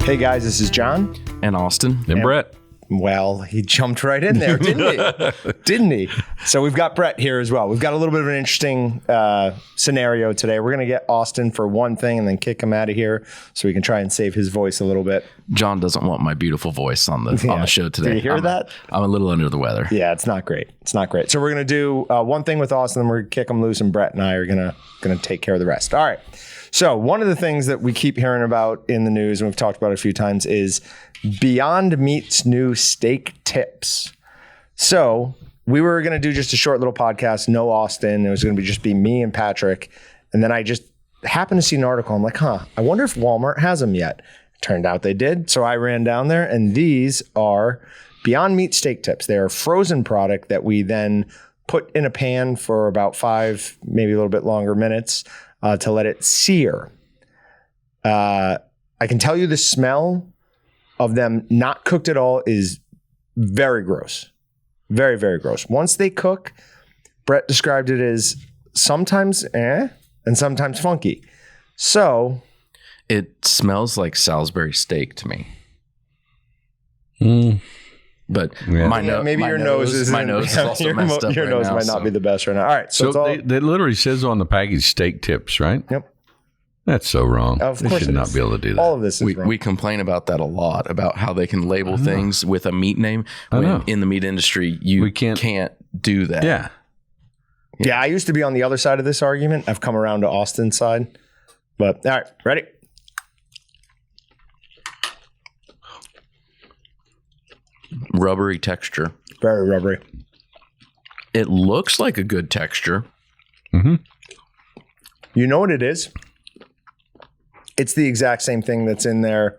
Hey guys, this is John. And Austin. And Brett. Well, he jumped right in there, didn't he? So we've got Brett here as well. We've got a little bit of an interesting scenario today. We're going to get Austin for one thing and then kick him out of here so we can try and save his voice a little bit. John doesn't want my beautiful voice on the show today. Do you hear that? I'm a little under the weather. Yeah, it's not great. It's not great. So we're going to do one thing with Austin, then we're going to kick him loose, and Brett and I are going to take care of the rest. All right. So one of the things that we keep hearing about in the news, and we've talked about it a few times, is Beyond Meat's new steak tips. So we were going to do just a short little podcast, no Austin. It was going to just be me and Patrick. And then I just happened to see an article. I'm like, I wonder if Walmart has them yet. Turned out they did. So I ran down there, and these are Beyond Meat steak tips. They're a frozen product that we then put in a pan for about 5, maybe a little bit longer minutes to let it sear. I can tell you the smell of them not cooked at all is very gross. Very, very gross. Once they cook, Brett described it as sometimes and sometimes funky. So it smells like Salisbury steak to me. But maybe your nose is also messed up. Your nose might not be the best right now. All right. So they literally says on the package steak tips, right? Yep. That's so wrong. Of course they should not be able to do that. All of this is wrong. We complain about that a lot, about how they can label things with a meat name. When in the meat industry, you can't do that. Yeah, I used to be on the other side of this argument. I've come around to Austin's side. But all right, ready? Rubbery texture. Very rubbery. It looks like a good texture. Mm-hmm. You know what it is? It's the exact same thing that's in their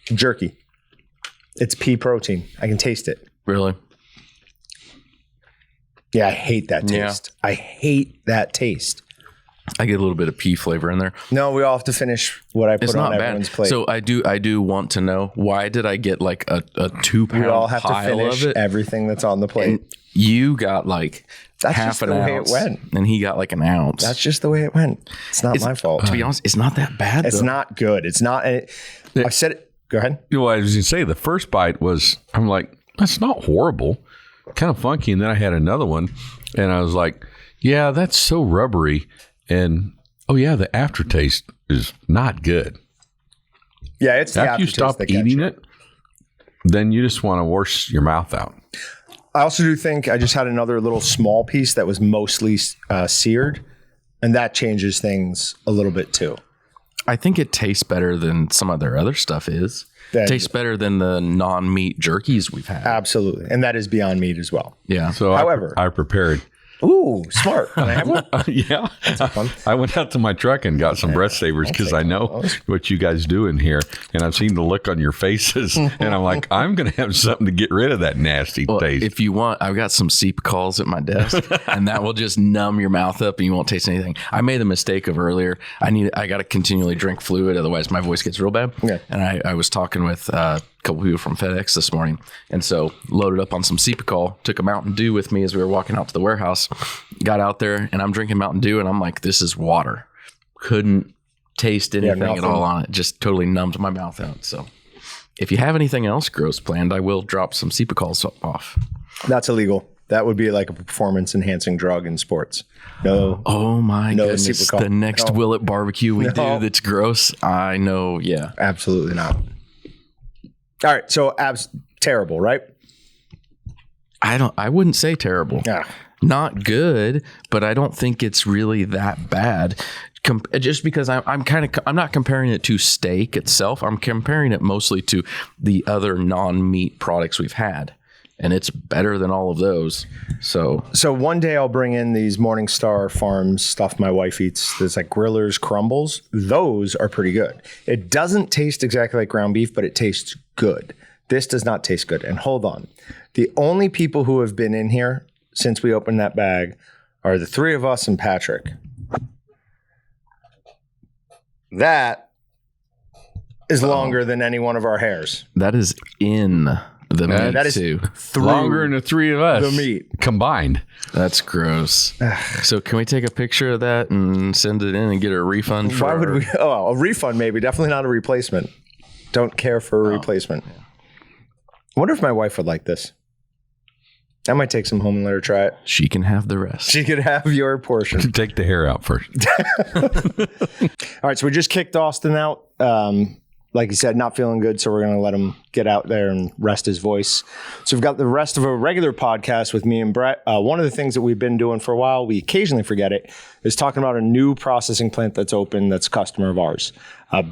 jerky. It's pea protein. I can taste it. Really? Yeah, I hate that taste. Yeah. I hate that tast. I get a little bit of pea flavor in there. No, we all have to finish what I put on everyone's plate. So I do want to know, why did I get like a 2 pound We all have to pile finish of it? Everything that's on the plate. And you got like half an ounce. Way it went. And he got like an ounce. That's just the way it went. It's not my fault. To be honest, it's not that bad. It's not good. It's not. I've said it. Go ahead. Well, I was going to say, the first bite was, I'm like, that's not horrible. Kind of funky. And then I had another one, and I was like, yeah, that's so rubbery. And oh yeah, the aftertaste is not good. Yeah, it's after you stop eating it, then you just want to wash your mouth out. I also do think I just had another little small piece that was mostly seared, and that changes things a little bit too. I think it tastes better than some of their other stuff is. It tastes better than the non-meat jerkies we've had. Absolutely, and that is Beyond Meat as well. Yeah. So however, I prepared. Ooh, smart. Can I have one? Yeah. I went out to my truck and got some breath savers because I know what you guys do in here. And I've seen the look on your faces. And I'm like, I'm going to have something to get rid of that nasty taste. If you want, I've got some seep calls at my desk, and that will just numb your mouth up and you won't taste anything. I made the mistake of earlier. I got to continually drink fluid. Otherwise, my voice gets real bad. Yeah. And I was talking with couple people from FedEx this morning, and so loaded up on some Cepacol, took a Mountain Dew with me as we were walking out to the warehouse, got out there, and I'm drinking Mountain Dew, and I'm like, this is water. Couldn't taste anything at all on it. Just totally numbed my mouth out. So if you have anything else gross planned, I will drop some Cepacols off. That's illegal. That would be like a performance enhancing drug in sports. No. Oh my goodness. Cepacol. The next Willet barbecue we do that's gross. I know. Yeah. Absolutely not. All right, so terrible, right? I wouldn't say terrible. Yeah. Not good, but I don't think it's really that bad. Just because I'm not comparing it to steak itself. I'm comparing it mostly to the other non-meat products we've had, and it's better than all of those. So one day I'll bring in these Morningstar Farms stuff my wife eats. There's like grillers crumbles. Those are pretty good. It doesn't taste exactly like ground beef, but it tastes good. This does not taste good. And hold on. The only people who have been in here since we opened that bag are the three of us and Patrick. That is longer than any one of our hairs. That is in The meat that is too. Longer than the three of us. The meat. Combined. That's gross. So can we take a picture of that and send it in and get a refund for Why would we? Oh, a refund maybe. Definitely not a replacement. Don't care for a replacement. Yeah. I wonder if my wife would like this. I might take some home and let her try it. She can have the rest. She could have your portion. Take the hair out first. All right, so we just kicked Austin out. Like he said, not feeling good, so we're going to let him get out there and rest his voice. So we've got the rest of a regular podcast with me and Brett. One of the things that we've been doing for a while, we occasionally forget it, is talking about a new processing plant that's open that's a customer of ours.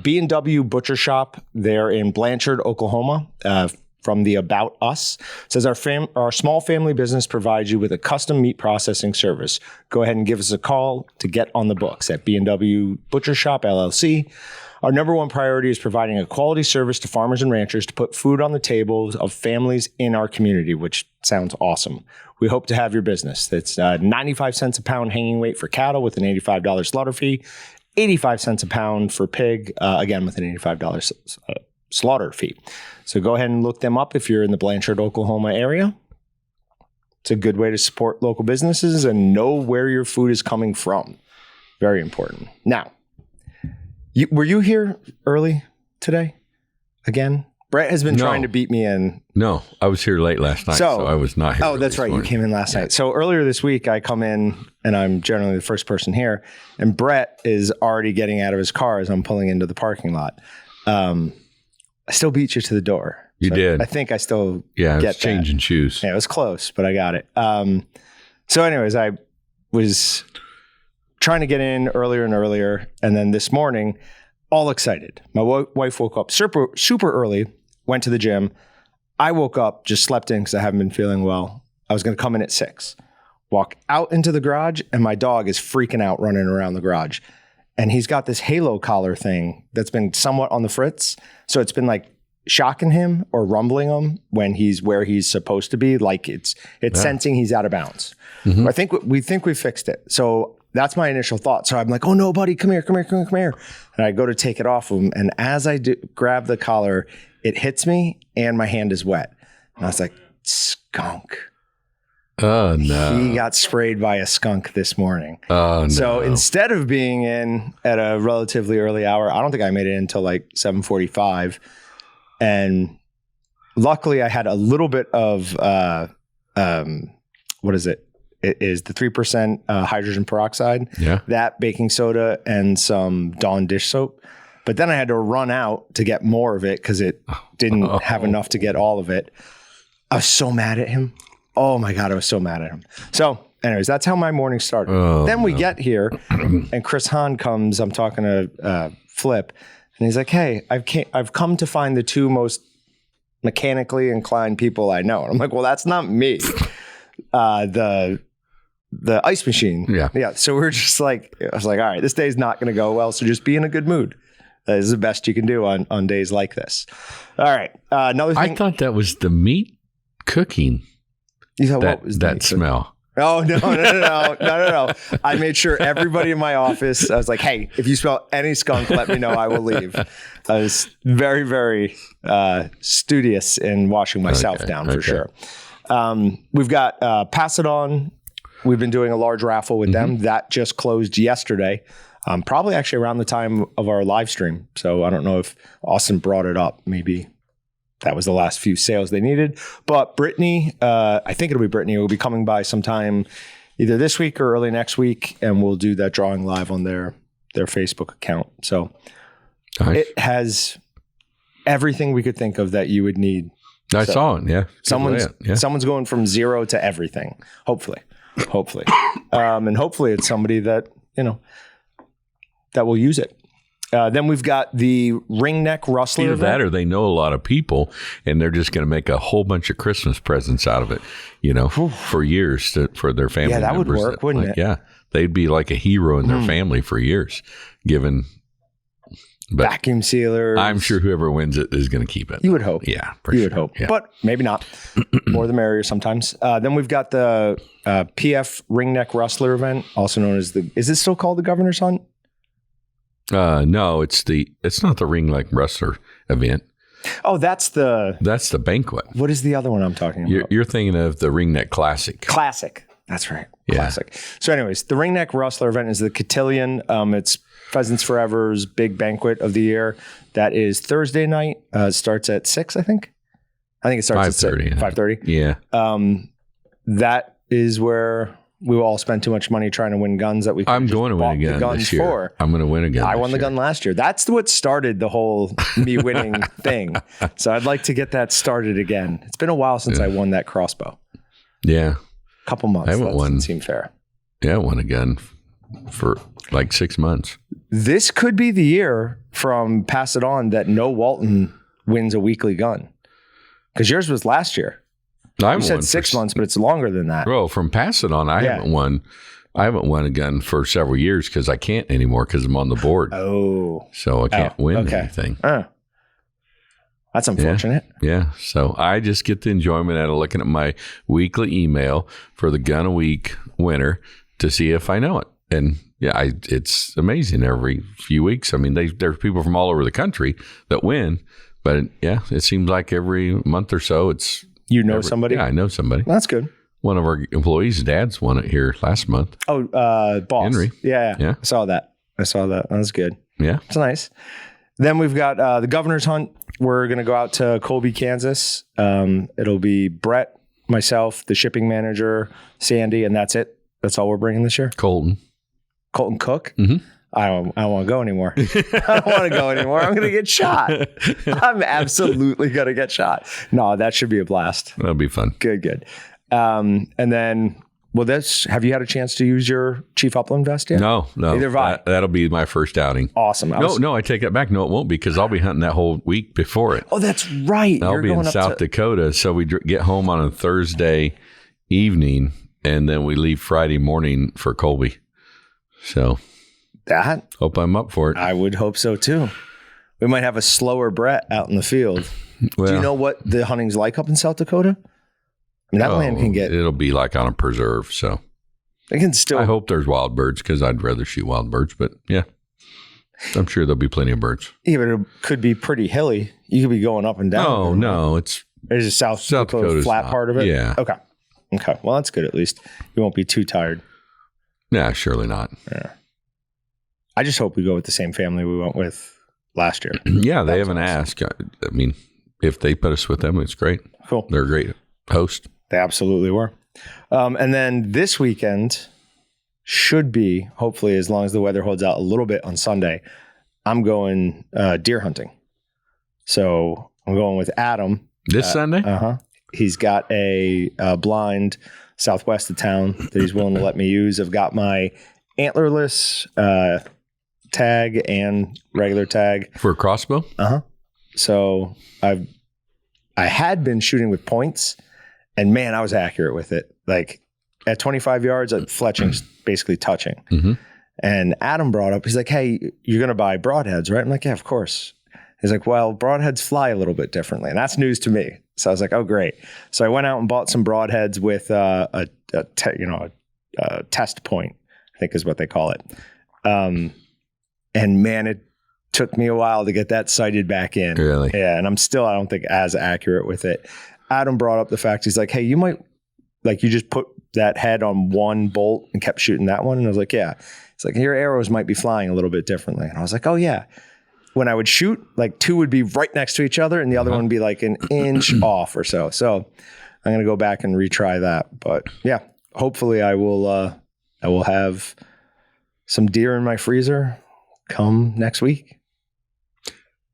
B&W Butcher Shop, they're in Blanchard, Oklahoma. From the About Us. It says our small family business provides you with a custom meat processing service. Go ahead and give us a call to get on the books at B&W Butcher Shop, LLC. Our number one priority is providing a quality service to farmers and ranchers to put food on the tables of families in our community, which sounds awesome. We hope to have your business. That's 95 cents a pound hanging weight for cattle with an $85 slaughter fee, 85 cents a pound for pig, again with an $85 slaughter fee. So go ahead and look them up if you're in the Blanchard, Oklahoma area. It's a good way to support local businesses and know where your food is coming from. Very important. Now, were you here early today? Again? Brett has been trying to beat me in. No, I was here late last night, so I was not here. Oh, that's right. You came in last night. So earlier this week, I come in and I'm generally the first person here, and Brett is already getting out of his car as I'm pulling into the parking lot. I still beat you to the door. You did. I think I still get changing shoes. Yeah, it was close, but I got it. So anyways, I was trying to get in earlier and earlier. And then this morning, all excited. My wife woke up super early, went to the gym. I woke up, just slept in because I haven't been feeling well. I was going to come in at 6, walk out into the garage, and my dog is freaking out running around the garage. And he's got this halo collar thing that's been somewhat on the fritz. So it's been like shocking him or rumbling him when he's where he's supposed to be. Like it's sensing he's out of bounds. Mm-hmm. We think we fixed it. So that's my initial thought. So I'm like, oh no, buddy, come here. And I go to take it off him. And as I grab the collar, it hits me and my hand is wet. And I was like, skunk. Oh, no. He got sprayed by a skunk this morning. Oh, no. So instead of being in at a relatively early hour, I don't think I made it until like 7:45. And luckily I had a little bit of, what is it? It is the 3% hydrogen peroxide, that baking soda, and some Dawn dish soap. But then I had to run out to get more of it because it didn't have enough to get all of it. I was so mad at him. Oh my God, I was so mad at him. So anyways, that's how my morning started. Then we get here and Chris Hahn comes, I'm talking to Flip, and he's like, hey, I've come to find the two most mechanically inclined people I know. And I'm like, well, that's not me. The ice machine. Yeah. So we're just like, I was like, all right, this day's not going to go well. So just be in a good mood. That is the best you can do on days like this. All right. Another thing. I thought that was the meat cooking. You thought what was that smell? Oh, no. I made sure everybody in my office, I was like, hey, if you smell any skunk, let me know. I will leave. I was very, very studious in washing myself down for sure. We've got Pass It On. We've been doing a large raffle with them. That just closed yesterday. Probably actually around the time of our live stream. So I don't know if Austin brought it up. Maybe that was the last few sales they needed. But Brittany, I think it'll be Brittany, will be coming by sometime either this week or early next week. And we'll do that drawing live on their Facebook account. So It has everything we could think of that you would need. I saw it. Yeah. Someone's going from zero to everything. Hopefully. And hopefully it's somebody that, that will use it. Then we've got the ring neck rustler. Either that or they know a lot of people and they're just going to make a whole bunch of Christmas presents out of it, for years for their family members. Yeah, that would work, wouldn't it? Yeah. They'd be like a hero in their family for years, but vacuum sealers. I'm sure whoever wins it is going to keep it. You would hope. Yeah, you would hope. Yeah. But maybe not. More the merrier sometimes. Then we've got the PF ring neck rustler event, also known as is it still called the Governor's Hunt? No, it's not the ring neck rustler event. Oh, that's the banquet. What is the other one I'm talking about? You're thinking of the Ringneck Classic. Classic. That's right. Yeah. Classic. So anyways, the Ringneck Rustler event is the cotillion. It's Pheasants Forever's big banquet of the year. That is Thursday night. Starts at 6, I think. I think it starts at 5:30. Yeah. That is where we will all spend too much money trying to win guns that we I'm going to win a gun this year. For. I'm going to win a gun. I won the gun last year. That's what started the whole me winning thing. So I'd like to get that started again. It's been a while since I won that crossbow. Yeah. A couple months. I haven't won. Doesn't seem fair. Yeah, I won a gun for like 6 months. This could be the year from Pass It On that no Walton wins a weekly gun. Because yours was last year. You said 6 months, but it's longer than that. Well, from Pass It On, I haven't won a gun for several years because I can't anymore because I'm on the board. Oh. So I can't win anything. That's unfortunate. Yeah. So I just get the enjoyment out of looking at my weekly email for the gun a week winner to see if I know it. And yeah, it's amazing every few weeks. I mean, there's people from all over the country that win, but yeah, it seems like every month or so it's somebody? Yeah, I know somebody. That's good. One of our employees' dads won it here last month. Oh, boss. Henry. Yeah. I saw that. That was good. Yeah. It's nice. Then we've got the governor's hunt. We're going to go out to Colby, Kansas. It'll be Brett, myself, the shipping manager, Sandy, and that's it. That's all we're bringing this year. Colton Cook? Mm-hmm. I don't want to go anymore. I don't want to go anymore. I'm going to get shot. I'm absolutely going to get shot. No, that should be a blast. That'll be fun. Good. And then, have you had a chance to use your Chief Upland vest yet? No. Neither have I. That'll be my first outing. Awesome. No, I take that back. No, it won't because I'll be hunting that whole week before it. Oh, that's right. I'll be in South Dakota. So we get home on a Thursday evening and then we leave Friday morning for Colby. So hope I'm up for it. I would hope so too. We might have a slower Brett out in the field. Well, do you know what the hunting's like up in South Dakota? I mean, that land can get... It'll be like on a preserve, so... It can still... I hope there's wild birds, because I'd rather shoot wild birds, but yeah. I'm sure there'll be plenty of birds. Yeah, but it could be pretty hilly. You could be going up and down. No, it's... There's a South Dakota flat part of it? Yeah. Okay. Well, that's good at least. You won't be too tired. Yeah, surely not. Yeah. I just hope we go with the same family we went with last year. Yeah, they haven't asked. I mean, if they put us with them, it's great. Cool. They're a great host. They absolutely were. And then this weekend should be, hopefully, as long as the weather holds out a little bit on Sunday, I'm going deer hunting. So I'm going with Adam. This Sunday? Uh-huh. He's got a blind southwest of town that he's willing to let me use. I've got my antlerless tag and regular tag. For a crossbow? Uh-huh. So I had been shooting with points, and man, I was accurate with it. Like at 25 yards, fletching's basically touching. Mm-hmm. And Adam brought up, he's like, hey, you're going to buy broadheads, right? I'm like, yeah, of course. He's like, well, broadheads fly a little bit differently. And that's news to me. So I was like, oh, great. So I went out and bought some broadheads with a test point, I think is what they call it. And man, it took me a while to get that sighted back in. Really? Yeah. And I'm still, I don't think, as accurate with it. Adam brought up the fact, he's like, hey, you might, like, you just put that head on one bolt and kept shooting that one. And I was like, yeah. It's like, your arrows might be flying a little bit differently. And I was like, oh, yeah. When I would shoot, like two would be right next to each other and the other one would be like an inch off or so. So I'm going to go back and retry that. But yeah, hopefully I will have some deer in my freezer come next week.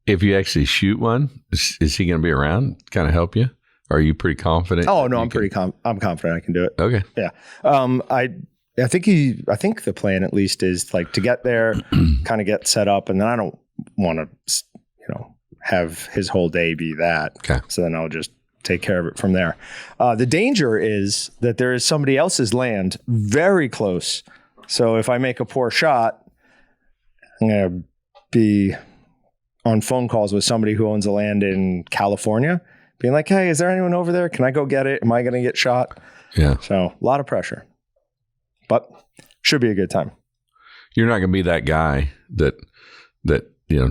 If you actually shoot one, is he going to be around? Kind of help you? Are you pretty confident? Oh no, I'm confident I can do it. Okay. Yeah. I think the plan at least is like to get there, kind of get set up, and then I don't want to, have his whole day be that. Okay. So then I'll just take care of it from there. The danger is that there is somebody else's land very close. So if I make a poor shot, I'm going to be on phone calls with somebody who owns a land in California, being like, hey, is there anyone over there? Can I go get it? Am I going to get shot? Yeah. So a lot of pressure, but should be a good time. You're not going to be that guy that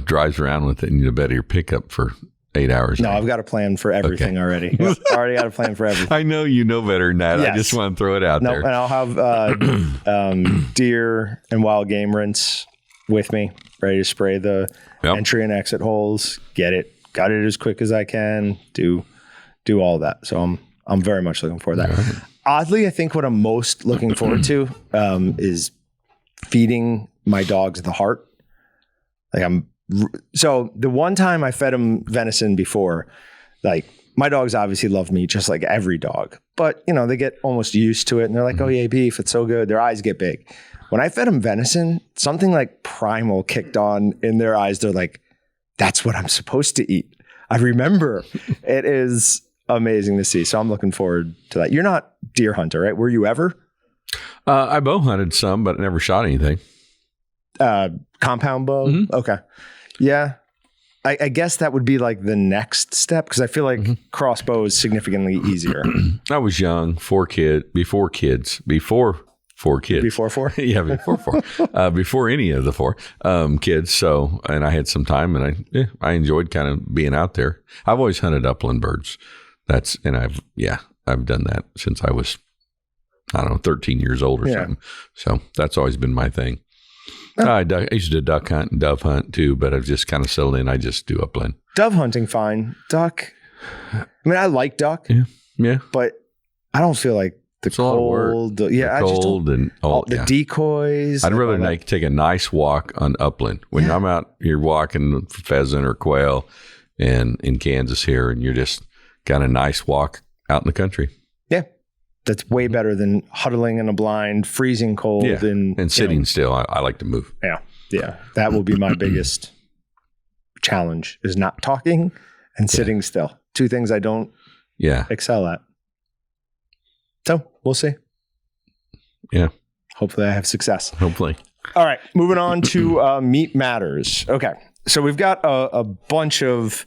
drives around with it in the bed of your pickup for 8 hours? No, I've got a plan for everything already. Yep, already got a plan for everything. I know you know better than that. Yes. I just want to throw it out there. And I'll have deer and wild game rinse with me, ready to spray the entry and exit holes. Got it as quick as I can. Do all that. So I'm very much looking forward to that. Right. Oddly, I think what I'm most looking forward to is feeding my dogs the heart. So the one time I fed them venison before, like my dogs obviously love meat just like every dog, but you know, they get almost used to it and they're like, oh yeah, beef, it's so good. Their eyes get big. When I fed them venison, something like primal kicked on in their eyes. They're like, that's what I'm supposed to eat. I remember. It is amazing to see. So I'm looking forward to that. You're not deer hunter, right? Were you ever? I bow hunted some, but never shot anything. Compound bow? Mm-hmm. Okay. Yeah. I guess that would be like the next step because I feel like crossbow is significantly easier. I was young, before kids. Before four. Yeah, before four. Before any of the four kids. So, and I had some time and I enjoyed kind of being out there. I've always hunted upland birds. I've done that since I was, 13 years old or something. So that's always been my thing. I used to duck hunt and dove hunt too, but I've just kind of settled in. I just do upland. Dove hunting, fine. Duck. I mean, I like duck. Yeah. But I don't feel like the cold. The decoys. I'd rather take a nice walk on upland. When I'm out, you're walking pheasant or quail and in Kansas here, and you're just got a nice walk out in the country. Yeah. That's way better than huddling in a blind, freezing cold. And sitting still. I like to move. Yeah. Yeah. That will be my biggest challenge is not talking and sitting still. Two things I don't excel at. So we'll see. Yeah. Hopefully I have success. Hopefully. All right. Moving on to Meat Matters. Okay. So we've got a bunch of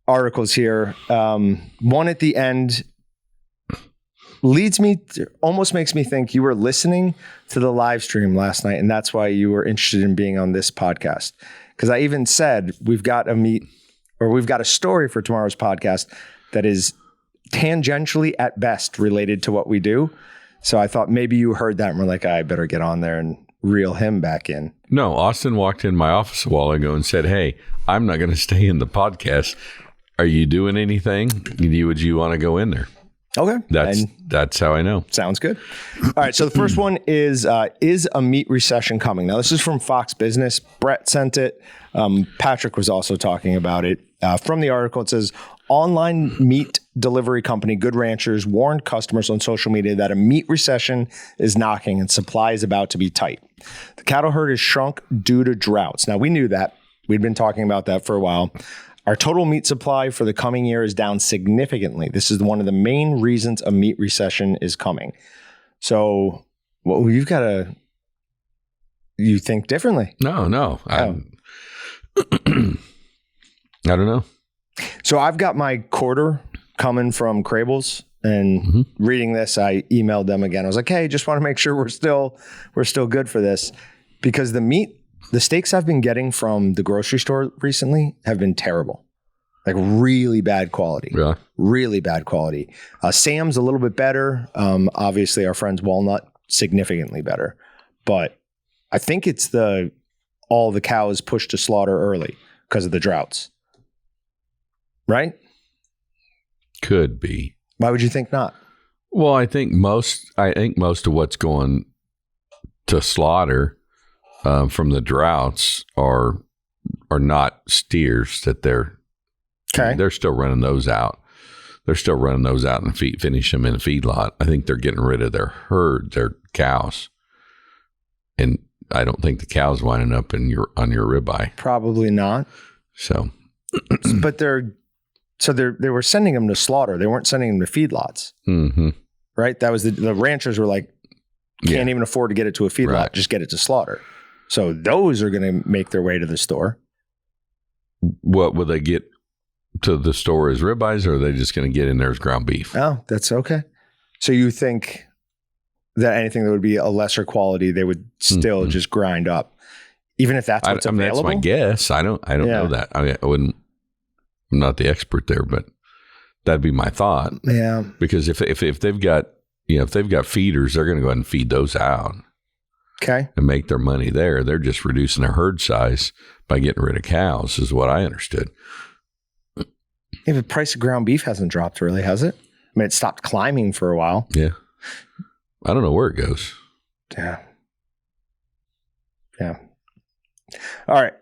articles here. One at the end almost makes me think you were listening to the live stream last night, and that's why you were interested in being on this podcast. Because I even said we've got a story for tomorrow's podcast that is tangentially at best related to what we do. So I thought maybe you heard that and were like, I better get on there and reel him back in. No, Austin walked in my office a while ago and said, hey, I'm not going to stay in the podcast. Are you doing anything? Would you want to go in there? Okay. That's how I know. Sounds good. All right. So the first one is a meat recession coming? Now, this is from Fox Business. Brett sent it. Patrick was also talking about it. From the article, it says, online meat delivery company Good Ranchers warned customers on social media that a meat recession is knocking and supply is about to be tight. The cattle herd is shrunk due to droughts. Now, we knew that. We'd been talking about that for a while. Our total meat supply for the coming year is down significantly. This is one of the main reasons a meat recession is coming. So, you think differently. No. I don't know. So I've got my quarter coming from Crable's, and reading this, I emailed them again. I was like, hey, just want to make sure we're still good for this, because the steaks I've been getting from the grocery store recently have been terrible. Like really bad quality. Yeah. Really bad quality. Sam's a little bit better. Obviously our friends Walnut, significantly better. But I think it's all the cows pushed to slaughter early because of the droughts. Right? Could be. Why would you think not? Well, I think most of what's going to slaughter from the droughts are not steers that they're still running those out. They're still running those out and finish them in a feedlot. I think they're getting rid of their herd, their cows, and I don't think the cows winding up on your ribeye. Probably not. So, but they were sending them to slaughter. They weren't sending them to feedlots. Mm-hmm. Right? That was the ranchers were like, can't even afford to get it to a feedlot. Right. Just get it to slaughter. So those are going to make their way to the store. What will they get to the store as ribeyes, or are they just going to get in there as ground beef? Oh, that's okay. So you think that anything that would be a lesser quality, they would still just grind up, even if that's what's available? That's my guess. I don't know that. I wouldn't. I'm not the expert there, but that'd be my thought. Yeah. Because if they've got, if they've got feeders, they're going to go ahead and feed those out. Okay. And make their money there. They're just reducing their herd size by getting rid of cows, is what I understood. Yeah, the price of ground beef hasn't dropped really, has it? I mean, it stopped climbing for a while. Yeah. I don't know where it goes. Yeah. Yeah. All right.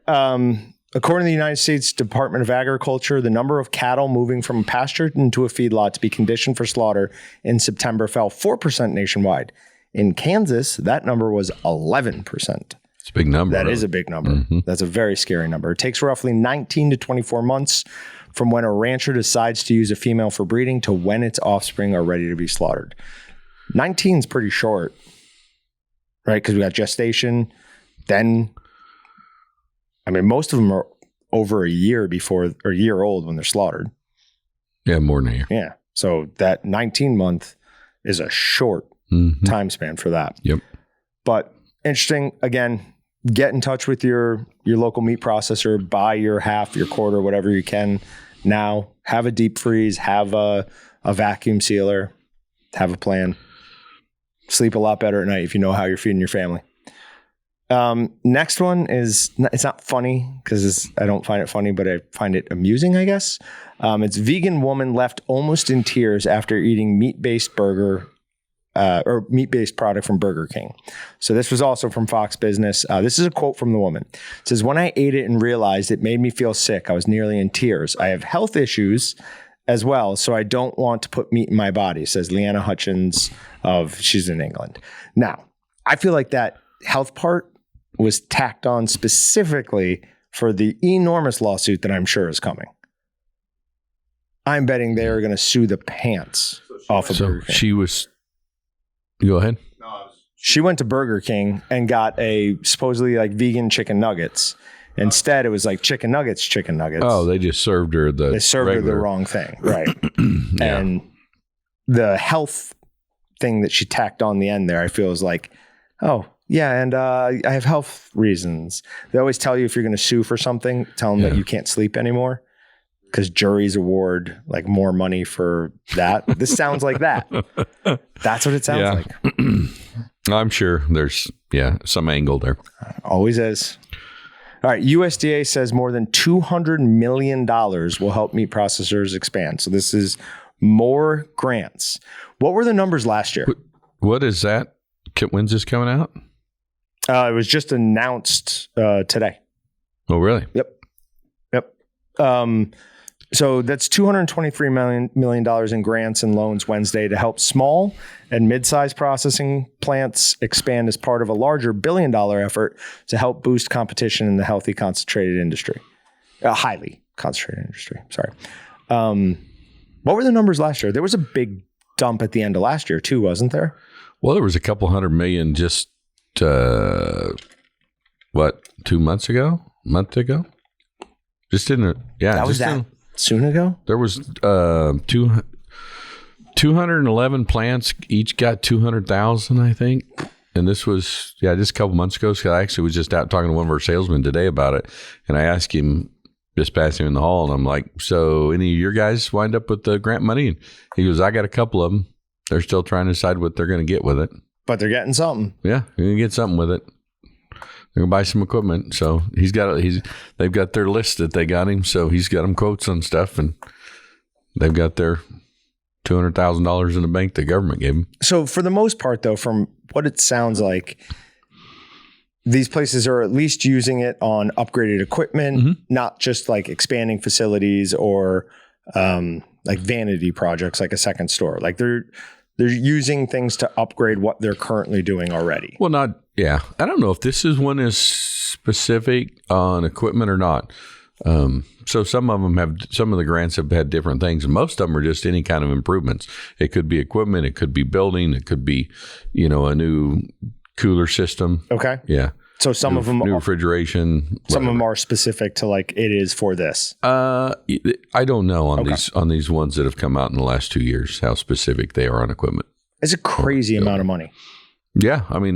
According to the United States Department of Agriculture, the number of cattle moving from a pasture into a feedlot to be conditioned for slaughter in September fell 4% nationwide. In Kansas, that number was 11%. It's a big number. That is a big number. Mm-hmm. That's a very scary number. It takes roughly 19 to 24 months from when a rancher decides to use a female for breeding to when its offspring are ready to be slaughtered. 19 is pretty short, right? Because we got gestation. Then, I mean, most of them are over a year old when they're slaughtered. Yeah, more than a year. Yeah. So that 19 month is a short time span for that. Yep. But interesting, again, get in touch with your local meat processor, buy your half, your quarter, whatever you can now. Have a deep freeze, have a vacuum sealer, have a plan. Sleep a lot better at night if you know how you're feeding your family. Next one is, it's not funny because I don't find it funny, but I find it amusing, I guess. It's vegan woman left almost in tears after eating meat-based product from Burger King. So this was also from Fox Business. This is a quote from the woman. It says, "When I ate it and realized it made me feel sick, I was nearly in tears. I have health issues as well, so I don't want to put meat in my body," says Leanna Hutchins she's in England. Now, I feel like that health part was tacked on specifically for the enormous lawsuit that I'm sure is coming. I'm betting they're going to sue the pants off of Burger King. She was... Go ahead. She went to Burger King and got a supposedly like vegan chicken nuggets. Instead, it was like chicken nuggets. Oh, they just served her the her the wrong thing. Right. Yeah. And the health thing that she tacked on the end there, I feel is like, oh, yeah, and I have health reasons. They always tell you if you're going to sue for something, tell them that you can't sleep anymore because juries award like more money for that. This sounds like that. That's what it sounds like. I'm sure there's, some angle there. Always is. All right. USDA says more than $200 million will help meat processors expand. So this is more grants. What were the numbers last year? What is that? When's this coming out? It was just announced today. Oh, really? Yep. So that's $223 million in grants and loans Wednesday to help small and mid-sized processing plants expand as part of a larger billion-dollar effort to help boost competition in the highly concentrated industry. Sorry. What were the numbers last year? There was a big dump at the end of last year too, wasn't there? Well, there was a couple $100 million just, 2 months ago? A month ago? Just didn't, That was that soon ago? There was 211 plants, each got 200,000, I think. And this was, just a couple months ago. So I actually was just out talking to one of our salesmen today about it. And I asked him, just passing him in the hall, and I'm like, so any of your guys wind up with the grant money? And he goes, I got a couple of them. They're still trying to decide what they're going to get with it. But they're getting something. Yeah, you're going to get something with it. They're going to buy some equipment. So they've got their list that they got him. So he's got them quotes on stuff, and they've got their $200,000 in the bank the government gave them. So for the most part, though, from what it sounds like, these places are at least using it on upgraded equipment, not just like expanding facilities or like vanity projects, like a second store. Like they're using things to upgrade what they're currently doing already. Well, I don't know if this is one is specific on equipment or not. So some of the grants have had different things, and most of them are just any kind of improvements. It could be equipment, it could be building, it could be, a new cooler system. Okay. Yeah. So some of them new refrigeration. Some of them are specific to like it is for this. I don't know on these ones that have come out in the last 2 years how specific they are on equipment. It's a crazy amount of money. Yeah, I mean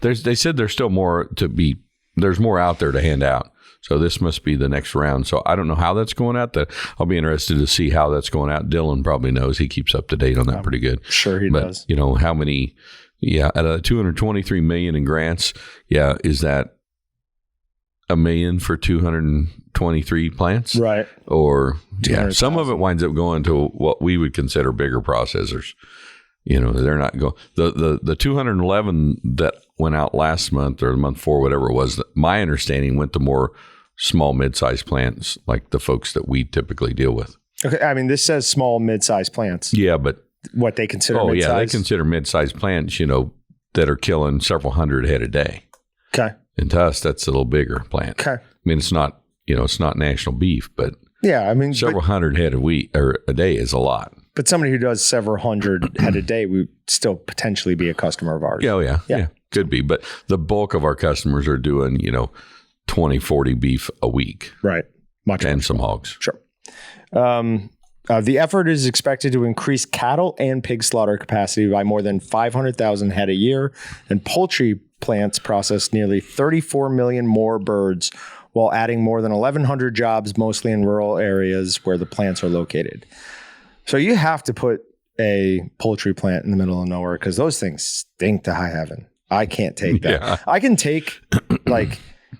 they said there's still more to be. There's more out there to hand out. So this must be the next round. So I don't know how that's going out. I'll be interested to see how that's going out. Dylan probably knows. He keeps up to date on that pretty good. Sure he does. You know, how many, out of $223 million in grants, is that $1 million for 223 plants? Right. Or some of it winds up going to what we would consider bigger processors. You know, they're not going. The 211 that went out last month or the month before, whatever it was, my understanding went to more small, mid-sized plants like the folks that we typically deal with. Okay, I mean, this says small, mid-sized plants. Yeah, but what they consider mid-sized? mid-sized? They consider mid-sized plants, you know, that are killing several hundred head a day. Okay. And to us, that's a little bigger plant. Okay. I mean, it's not, it's not national beef, but yeah, I mean, several hundred head a day is a lot. But somebody who does several hundred head a day would still potentially be a customer of ours. Yeah, could be. But the bulk of our customers are doing, 20, 40 beef a week. Right. And some hogs. Sure. The effort is expected to increase cattle and pig slaughter capacity by more than 500,000 head a year, and poultry plants process nearly 34 million more birds while adding more than 1,100 jobs, mostly in rural areas where the plants are located. So you have to put a poultry plant in the middle of nowhere because those things stink to high heaven. I can't take that. Yeah. I can take, like,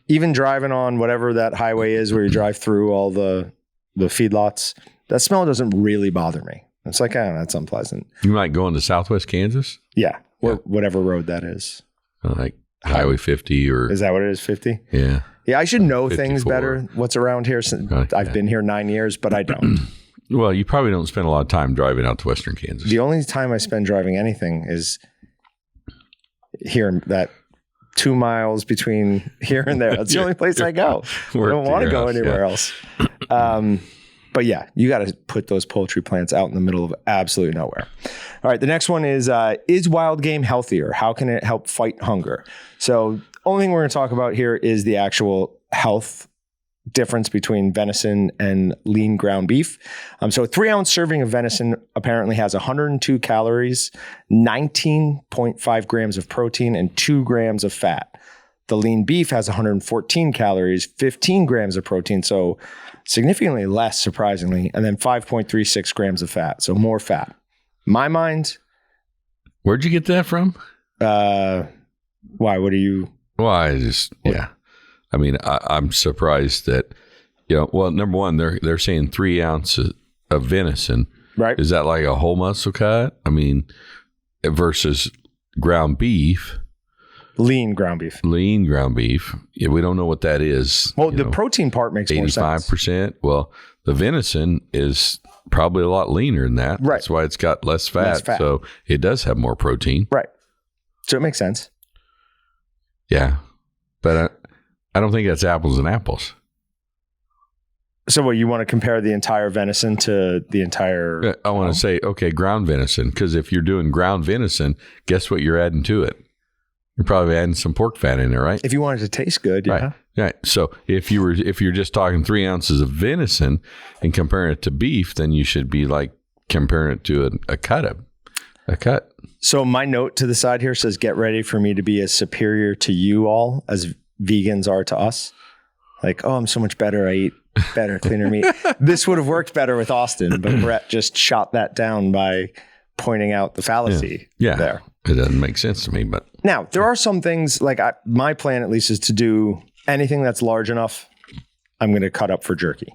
even driving on whatever that highway is where you drive through all the feedlots, that smell doesn't really bother me. It's like, that's unpleasant. You might go into Southwest Kansas? Yeah. Whatever road that is. Like Highway 50 or... Is that what it is, 50? Yeah. Yeah, I should know 54. things better, what's around here. Since I've been here 9 years, but I don't. Well, you probably don't spend a lot of time driving out to Western Kansas. The only time I spend driving anything is here, that 2 miles between here and there. That's the only place I go. I don't want to go anywhere else. But yeah, you got to put those poultry plants out in the middle of absolutely nowhere. All right, the next one is wild game healthier? How can it help fight hunger? So only thing we're going to talk about here is the actual health difference between venison and lean ground beef. So a 3-ounce serving of venison apparently has 102 calories, 19.5 grams of protein, and 2 grams of fat. The lean beef has 114 calories, 15 grams of protein, so significantly less, surprisingly, and then 5.36 grams of fat, so more fat. My mind. Where'd you get that from? Why? What do you? Well, I mean, I'm surprised that, well, number one, they're saying 3 ounces of venison. Right. Is that like a whole muscle cut? I mean, versus ground beef. Lean ground beef. Yeah, we don't know what that is. Well, the protein part makes more sense. 85%. Well, the venison is probably a lot leaner than that. Right. That's why it's got less fat. So it does have more protein. Right. So it makes sense. Yeah. But I don't think that's apples and apples. So what, you want to compare the entire venison to the entire... I want to say, okay, ground venison. Because if you're doing ground venison, guess what you're adding to it? You're probably adding some pork fat in there, right? If you want it to taste good, yeah. Right. So if you're just talking 3 ounces of venison and comparing it to beef, then you should be like comparing it to a cut. So my note to the side here says, get ready for me to be as superior to you all as vegans are to us. Like, oh, I'm so much better. I eat better, cleaner meat. This would have worked better with Austin, but Brett just shot that down by pointing out the fallacy there. It doesn't make sense to me, but now there are some things like my plan at least is to do anything that's large enough. I'm going to cut up for jerky.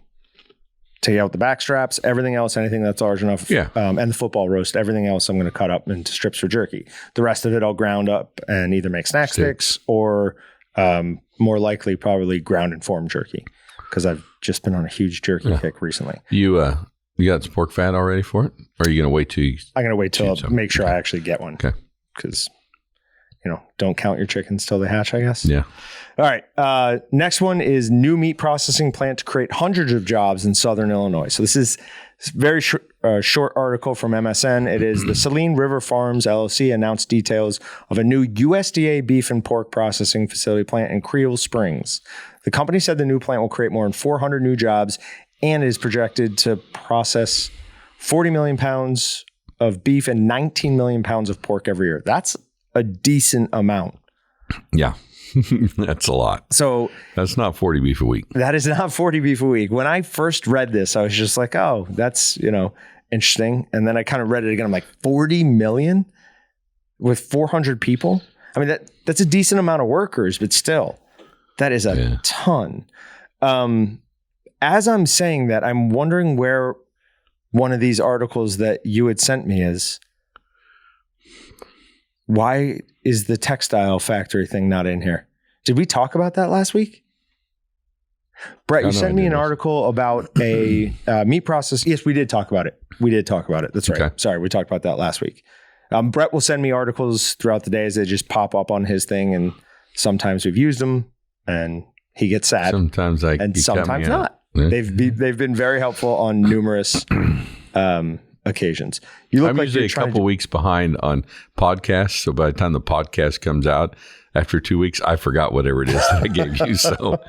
Take out the back straps, everything else, anything that's large enough. Yeah. And the football roast, everything else I'm going to cut up into strips for jerky. The rest of it I'll ground up and either make snack sticks or more likely probably ground and form jerky because I've just been on a huge jerky kick recently. You got some pork fat already for it? Or are you going to wait till I'm going to wait till I make sure I actually get one. Okay. Because, don't count your chickens till they hatch, I guess. Yeah. All right. Next one is new meat processing plant to create hundreds of jobs in Southern Illinois. So this is a very short article from MSN. It is the Saline River Farms LLC announced details of a new USDA beef and pork processing facility plant in Creel Springs. The company said the new plant will create more than 400 new jobs and is projected to process 40 million pounds of beef and 19 million pounds of pork every year. That's a decent amount. Yeah. That's a lot. So that's not 40 beef a week. That is not 40 beef a week. When I first read this, I was just like, oh, that's, interesting. And then I kind of read it again. I'm like, 40 million with 400 people? I mean, that's a decent amount of workers, but still, that is a ton. As I'm saying that, I'm wondering where one of these articles that you had sent me is. Why is the textile factory thing not in here? Did we talk about that last week? Brett, you sent me an article about a meat process. Yes, we did talk about it. That's right. Okay. Sorry, we talked about that last week. Brett will send me articles throughout the day as they just pop up on his thing, and sometimes we've used them, and he gets sad. Sometimes and sometimes not. Yeah. They've been very helpful on numerous occasions. I'm usually a couple weeks behind on podcasts, so by the time the podcast comes out after 2 weeks, I forgot whatever it is that I gave you. So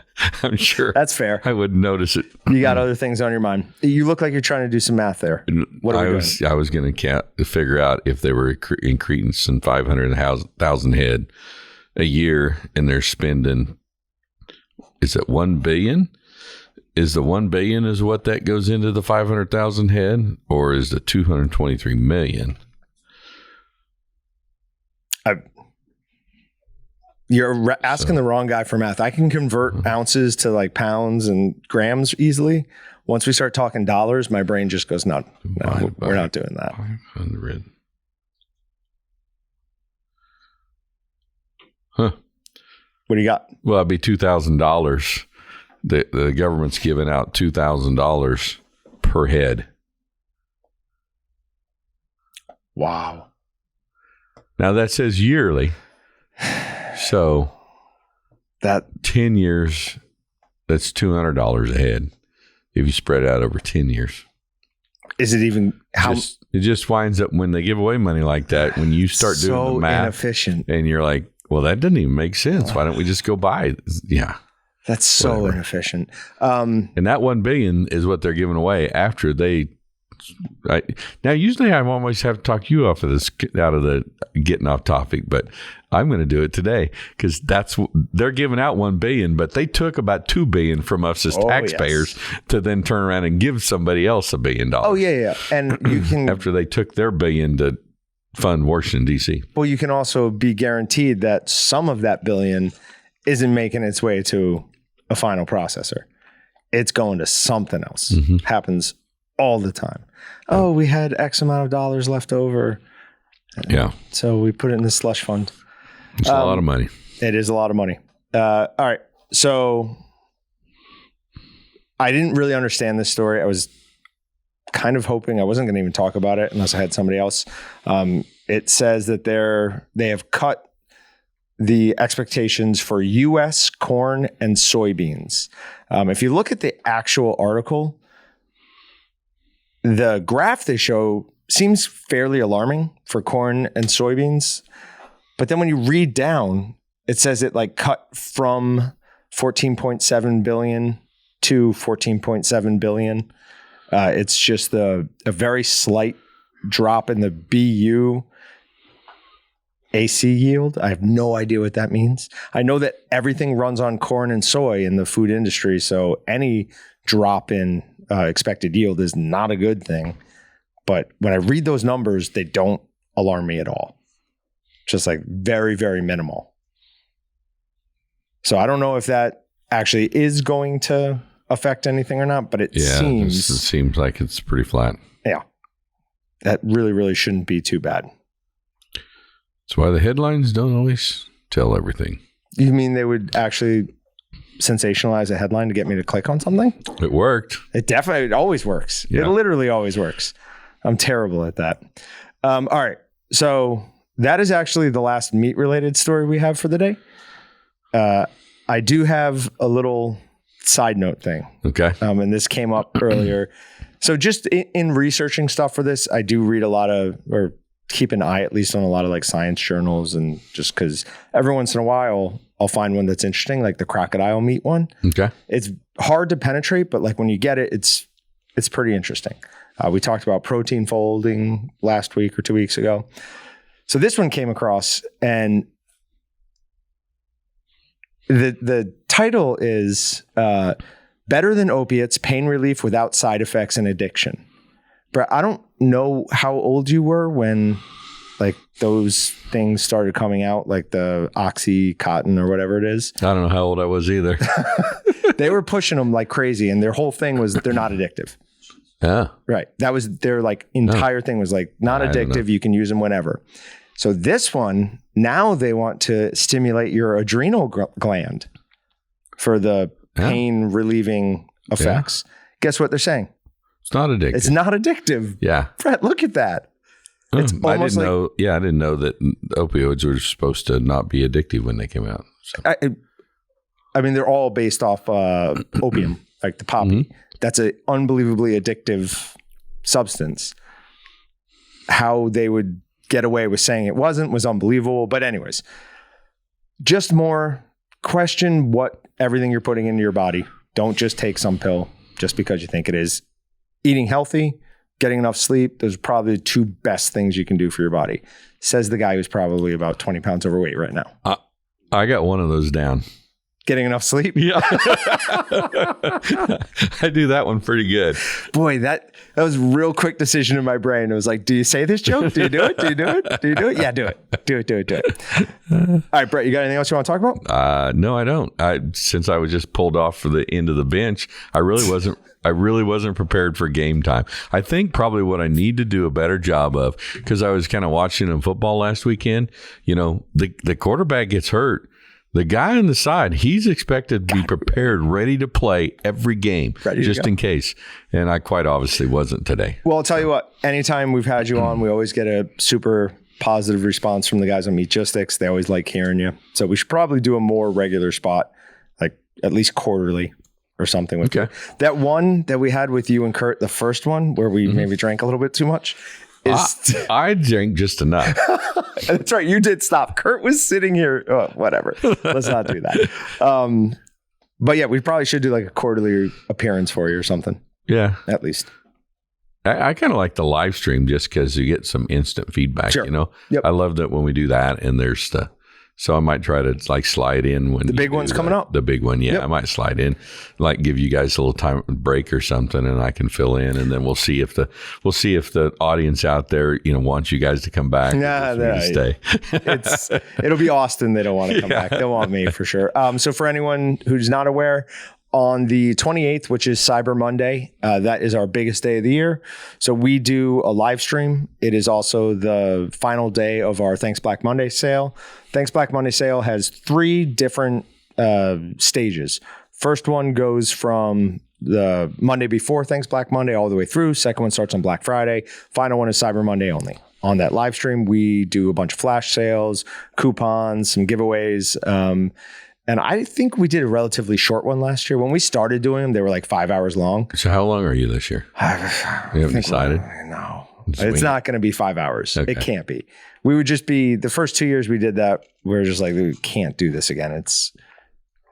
I'm sure that's fair. I wouldn't notice it. You got other things on your mind. You look like you're trying to do some math there. What are we doing? I was going to figure out if they were increasing 500,000 head a year, and they're spending. Is it $1 billion? Is the $1 billion is what that goes into the 500,000 head, or is the 223 million? You're asking the wrong guy for math. I can convert ounces to like pounds and grams easily. Once we start talking dollars, my brain just goes, no, we're not doing that. 500. Huh. What do you got? Well, it'd be $2,000. The government's giving out $2,000 per head. Wow. Now that says yearly. So that 10 years, that's $200 a head if you spread it out over 10 years. Is it even it just winds up when they give away money like that, when you start doing the math inefficient, and you're like, well, that doesn't even make sense. Why don't we just go buy? Yeah. That's so inefficient. And that $1 billion is what they're giving away after they. Now, usually I always have to talk you out of the getting off topic, but I'm going to do it today because they're giving out $1 billion, but they took about $2 billion from us as taxpayers to then turn around and give somebody else $1 billion. Oh yeah, and you can after they took their $1 billion to fund Washington D.C. Well, you can also be guaranteed that some of that $1 billion isn't making its way to a final processor. It's going to something else. Mm-hmm. Happens all the time. Oh, we had X amount of dollars left over. Yeah. So we put it in the slush fund. It's a lot of money. It is a lot of money. All right. So I didn't really understand this story. I was kind of hoping I wasn't going to even talk about it unless I had somebody else. It says that they have cut the expectations for U.S. corn and soybeans. If you look at the actual article, the graph they show seems fairly alarming for corn and soybeans. But then when you read down, it says it like cut from 14.7 billion to 14.7 billion. It's just a very slight drop in the BU AC yield. I have no idea what that means. I know that everything runs on corn and soy in the food industry, so any drop in expected yield is not a good thing. But when I read those numbers, they don't alarm me at all. Just like very, very minimal. So I don't know if that actually is going to affect anything or not, but it seems like it's pretty flat. Yeah. That really, really shouldn't be too bad. That's why the headlines don't always tell everything. You mean they would actually sensationalize a headline to get me to click on something? It worked. It always works. Yeah. It literally always works. I'm terrible at that. All right. So that is actually the last meat related story we have for the day. I do have a little side note thing. Okay. And this came up earlier. So just in researching stuff for this, I do read a lot of, or keep an eye at least on a lot of like science journals, and just because every once in a while I'll find one that's interesting, like the crocodile meat one. Okay. It's hard to penetrate, but like when you get it, it's pretty interesting. We talked about protein folding last week or 2 weeks ago. So this one came across, and The title is Better Than Opiates, Pain Relief Without Side Effects and Addiction. Brett, I don't know how old you were when like those things started coming out, like the Oxycontin or whatever it is. I don't know how old I was either. They were pushing them like crazy, and their whole thing was that they're not addictive. Yeah. Right. That was their like entire thing was like not addictive. You can use them whenever. So this one, now they want to stimulate your adrenal gland for the pain relieving effects. Guess what they're saying? It's not addictive. It's not addictive. Yeah. Brett, look at that. It's I didn't know. Yeah, I didn't know that opioids were supposed to not be addictive when they came out. So. I mean, they're all based off opium, like the poppy. Mm-hmm. That's an unbelievably addictive substance. How they would get away with saying it wasn't was unbelievable. But anyways, just more question what everything you're putting into your body. Don't just take some pill just because you think it is. Eating healthy, getting enough sleep, those are probably the two best things you can do for your body. Says the guy who's probably about 20 pounds overweight right now. I got one of those down. Getting enough sleep? Yeah. I do that one pretty good. Boy, that was a real quick decision in my brain. It was like, do you say this joke? Do you do it? Do you do it? Do you do it? Yeah, do it. Do it. All right, Brett, you got anything else you want to talk about? No, I don't. Since I was just pulled off for the end of the bench, I really wasn't prepared for game time. I think probably what I need to do a better job of, because I was kind of watching in football last weekend, the quarterback gets hurt. The guy on the side, he's expected to be prepared, ready to play every game, just in case. And I quite obviously wasn't today. Well, I'll tell you what, anytime we've had you on, we always get a super positive response from the guys on Meatgistics. They always like hearing you. So we should probably do a more regular spot, like at least quarterly or something with you. That one that we had with you and Kurt, the first one where we maybe drank a little bit too much. I drank just enough. That's right. You did stop. Kurt was sitting here. Oh, whatever. Let's not do that. But yeah, we probably should do like a quarterly appearance for you or something. Yeah. At least. I kind of like the live stream just because you get some instant feedback, Yep. I love that when we do that and there's the... So I might try to like slide in when the big one's coming up. The big one, yeah. Yep. I might slide in, like give you guys a little time break or something, and I can fill in, and then we'll see if the audience out there, wants you guys to come back. Yeah, stay. It'll be Austin. They don't want to come back. They want me for sure. So for anyone who's not aware, on the 28th, which is Cyber Monday, that is our biggest day of the year. So we do a live stream. It is also the final day of our Thanks Black Monday sale. Thanks Black Monday sale has 3 different stages. First one goes from the Monday before Thanks Black Monday all the way through. Second one starts on Black Friday. Final one is Cyber Monday only. On that live stream, we do a bunch of flash sales, coupons, some giveaways. And I think we did a relatively short one last year. When we started doing them, they were like 5 hours long. So how long are you this year? You haven't decided? No. It's not going to be 5 hours. Okay. It can't be. We would just be, the first 2 years we did that, we were just like, we can't do this again. It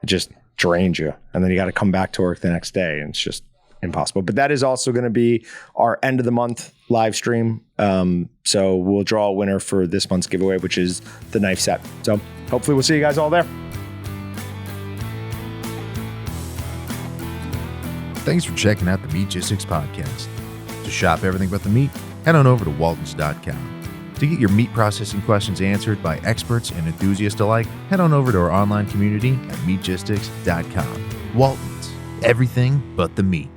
just drains you. And then you got to come back to work the next day. And it's just impossible. But that is also going to be our end of the month live stream. So we'll draw a winner for this month's giveaway, which is the knife set. So hopefully we'll see you guys all there. Thanks for checking out the Meatgistics podcast. To shop everything but the meat, head on over to waltons.com. To get your meat processing questions answered by experts and enthusiasts alike, head on over to our online community at meatgistics.com. Waltons, everything but the meat.